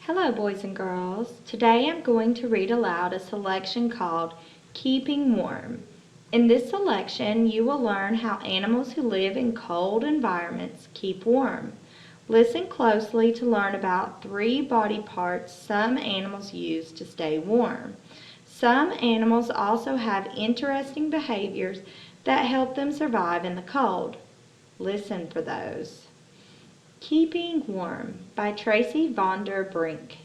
Hello, boys and girls. Today I'm going to read aloud a selection called Keeping Warm. In this selection, you will learn how animals who live in cold environments keep warm. Listen closely to learn about 3 body parts some animals use to stay warm. Some animals also have interesting behaviors that help them survive in the cold. Listen for those. Keeping Warm by Tracy, Vonder, Brink.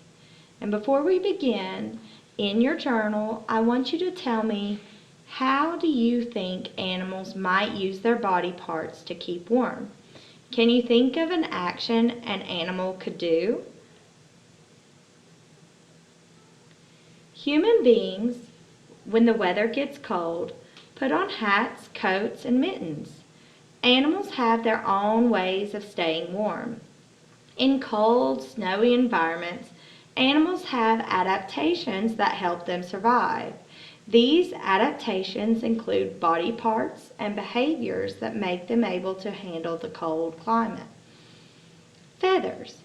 And before we begin, in your journal, I want you to tell me, how do you think animals might use their body parts to keep warm? Can you think of an action an animal could do? Human beings, when the weather gets cold, put on hats, coats, and mittens. Animals have their own ways of staying warm. In cold, snowy environments, animals have adaptations that help them survive. These adaptations include body parts and behaviors that make them able to handle the cold climate. Feathers.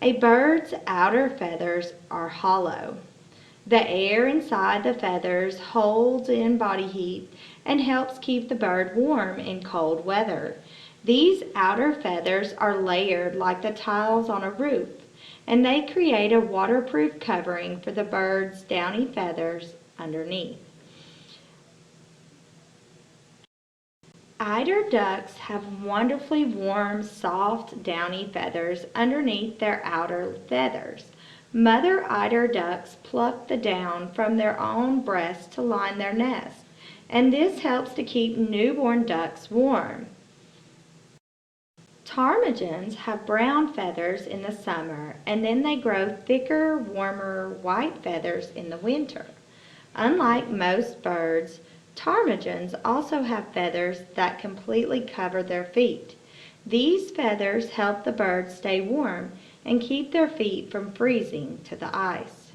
A bird's outer feathers are hollow. The air inside the feathers holds in body heat and helps keep the bird warm in cold weather. These outer feathers are layered like the tiles on a roof, and they create a waterproof covering for the bird's downy feathers underneath. Eider ducks have wonderfully warm, soft, downy feathers underneath their outer feathers. Mother eider ducks pluck the down from their own breasts to line their nest, and this helps to keep newborn ducks warm. Ptarmigans have brown feathers in the summer, and then they grow thicker, warmer, white feathers in the winter. Unlike most birds, ptarmigans also have feathers that completely cover their feet. These feathers help the birds stay warm and keep their feet from freezing to the ice.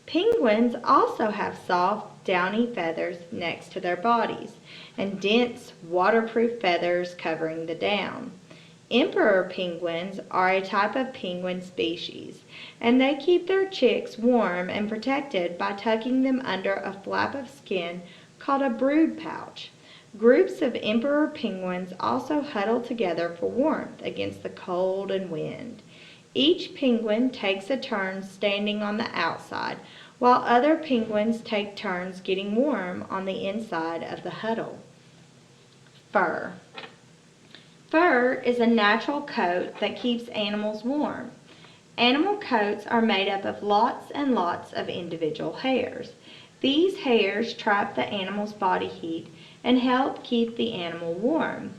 Penguins also have soft, downy feathers next to their bodies and dense, waterproof feathers covering the down. Emperor penguins are a type of penguin species, and they keep their chicks warm and protected by tucking them under a flap of skin called a brood pouch. Groups of emperor penguins also huddle together for warmth against the cold and wind. Each penguin takes a turn standing on the outside, while other penguins take turns getting warm on the inside of the huddle. Fur. Fur is a natural coat that keeps animals warm. Animal coats are made up of lots and lots of individual hairs. These hairs trap the animal's body heat and help keep the animal warm.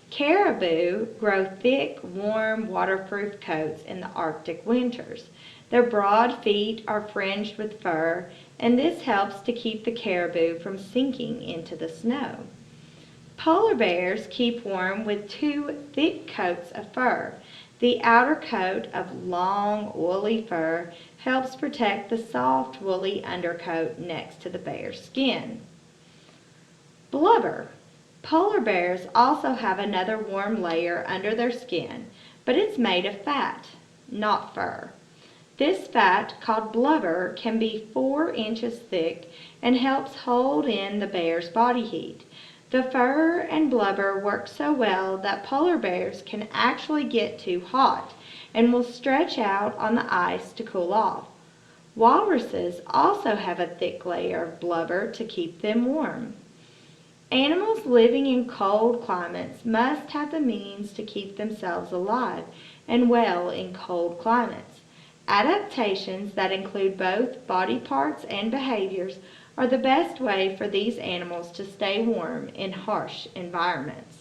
Caribou grow thick, warm, waterproof coats in the Arctic winters. Their broad feet are fringed with fur, and this helps to keep the caribou from sinking into the snow. Polar bears keep warm with 2 thick coats of fur. The outer coat of long, oily fur helps protect the soft, woolly undercoat next to the bear's skin. Blubber. Polar bears also have another warm layer under their skin, but it's made of fat, not fur. This fat, called blubber, can be 4 inches thick and helps hold in the bear's body heat. The fur and blubber work so well that polar bears can actually get too hot and will stretch out on the ice to cool off. Walruses also have a thick layer of blubber to keep them warm. Animals living in cold climates must have the means to keep themselves alive and well in cold climates. Adaptations that include both body parts and behaviors are the best way for these animals to stay warm in harsh environments.